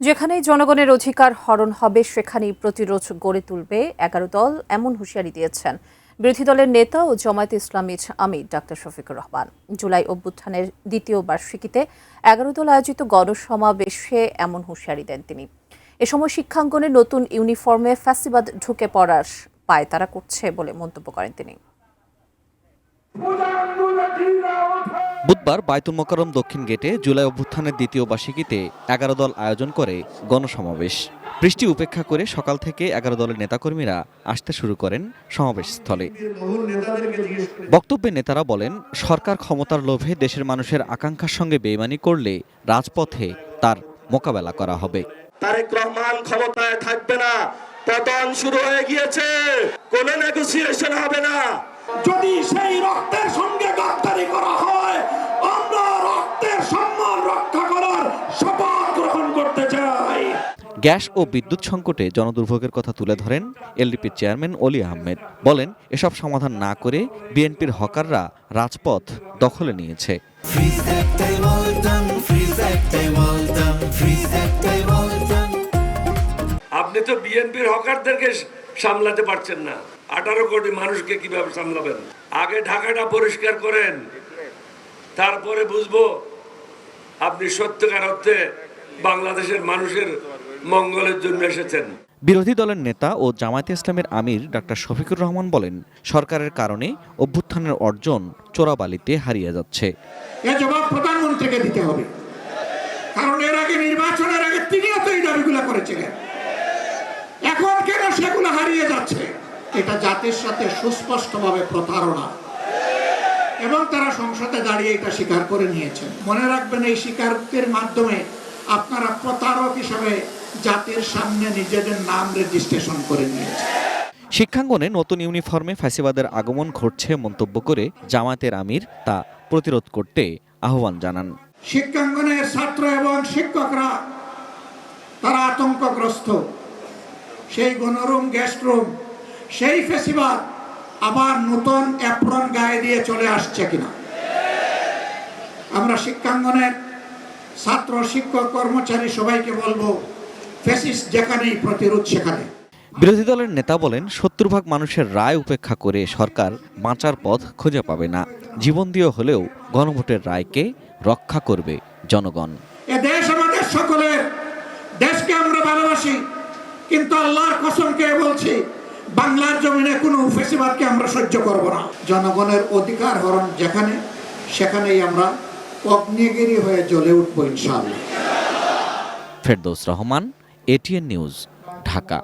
যেখানেই জনগণের অধিকার হরণ হবে সেখানেই প্রতিরোধ গড়ে তুলবে ১১ দল, এমন হুঁশিয়ারি দিয়েছেন বিরোধী দলের নেতা ও জামায়াতে ইসলামীর আমির ডাক্তার শফিকুর রহমান। জুলাই অভ্যুত্থানের দ্বিতীয় বার্ষিকীতে ১১ দল আয়োজিত গণসমাবেশে এমন হুঁশিয়ারি দেন তিনি। এ সময় শিক্ষাঙ্গনে নতুন ইউনিফর্মে ফ্যাসিবাদ ঢুকে পড়ার পায়তারা করছে বলে মন্তব্য করেন তিনি। বুধবার বায়তুল মোকাররম দক্ষিণ গেটে জুলাই অভ্যুত্থানের দ্বিতীয় বার্ষিকীতে ১১ দল আয়োজন করে গণসমাবেশ। বৃষ্টি উপেক্ষা করে সকাল থেকে ১১ দলের নেতাকর্মীরা আসতে শুরু করেন সমাবেশস্থলে। বক্তব্যে নেতারা বলেন, সরকার ক্ষমতার লোভে দেশের মানুষের আকাঙ্ক্ষার সঙ্গে বেইমানি করলে রাজপথে তার মোকাবেলা করা হবে। তারেক রহমান ক্ষমতায় থাকবে না, পতন শুরু হয়ে গিয়েছে, কোনো নেগোসিয়েশন হবে না। যদি সেই রক্তের সঙ্গে গাদ্দারি করা হয়, আমরা রক্তের সম্মান রক্ষা করার শপথ গ্রহণ করতে চাই। গ্যাস ও বিদ্যুৎ সংকটে জনদুর্ভোগের কথা তুলে ধরেন এলডিপির চেয়ারম্যান অলি আহমেদ। বলেন, এসব সমাধান না করে বিএনপির হকাররা রাজপথ দখলে নিয়েছে। আপনি তো বিএনপির হকারদেরকে সামলাতে পারছেন না, 18 কোটি মানুষকে কিভাবে সামলাবেন? আগে ঢাকাটা পরিষ্কার করেন, তারপরে বুঝবো আপনি সত্যিকার অর্থে বাংলাদেশের মানুষের মঙ্গলের জন্য এসেছেন। বিরোধী দলের নেতা ও জামায়াতে ইসলামের আমির ডাক্তার শফিকুর রহমান বলেন, সরকারের কারণে অভ্যুত্থানের অর্জন চোরাবালিতে হারিয়ে যাচ্ছে। এ জবাব প্রধানমন্ত্রীকে দিতে হবে, কারণ এর আগে নির্বাচনের আগে তিনিও তো এই দাবিগুলো করেছিলেন। এখন কেন সেগুলো হারিয়ে যাচ্ছে? এটা জাতির সাথে সুস্পষ্টভাবে প্রতারণা, এবং তারা সংসদে দাঁড়িয়ে এটা স্বীকার করে নিয়েছেন। মনে রাখবেন, এই স্বীকারোক্তির মাধ্যমে আপনারা প্রতারক হিসাবে জাতির সামনে নিজেদের নাম রেজিস্ট্রেশন করে নিয়েছেন। শিক্ষাঙ্গনে নতুন ইউনিফর্মে ফ্যাসিবাদের আগমন ঘটছে মন্তব্য করে জামায়াতের আমির তা প্রতিরোধ করতে আহ্বান জানান। শিক্ষাঙ্গনের ছাত্র এবং শিক্ষকরা তারা আতঙ্কগ্রস্ত। সেই গণরুম, গেস্ট রুম, সেই ফ্যাসিবাদ আবার নতুন অ্যাপ্রন গায়ে দিয়ে চলে আসছে কিনা। আমরা শিক্ষাঙ্গনের ছাত্র, শিক্ষক, কর্মচারী সবাইকে বলবো, ফ্যাসিস্ট যেখানেই প্রতিরোধ সেখানে। বিরোধী দলের নেতা বলেন, ৭০ ভাগ মানুষের রায় উপেক্ষা করে সরকার বাঁচার পথ খুঁজে পাবে না। জীবন দিয়ে হলেও গণভোটের রায়কে রক্ষা করবে জনগণ। এ দেশ আমাদের সকলের, দেশকে আমরা ভালোবাসি, কিন্তু আল্লাহর কসমকে বলছি, বাংলার জমিনে কোনো ফ্যাসিবাদকে আমরা সহ্য করব না। জনগণের অধিকার হরণ যেখানে, সেখানেই আমরা অগ্নিগিরি হয়ে জ্বলে উঠবো ইনশাআল্লাহ। Ferdous Rahman, ATN news, Dhaka.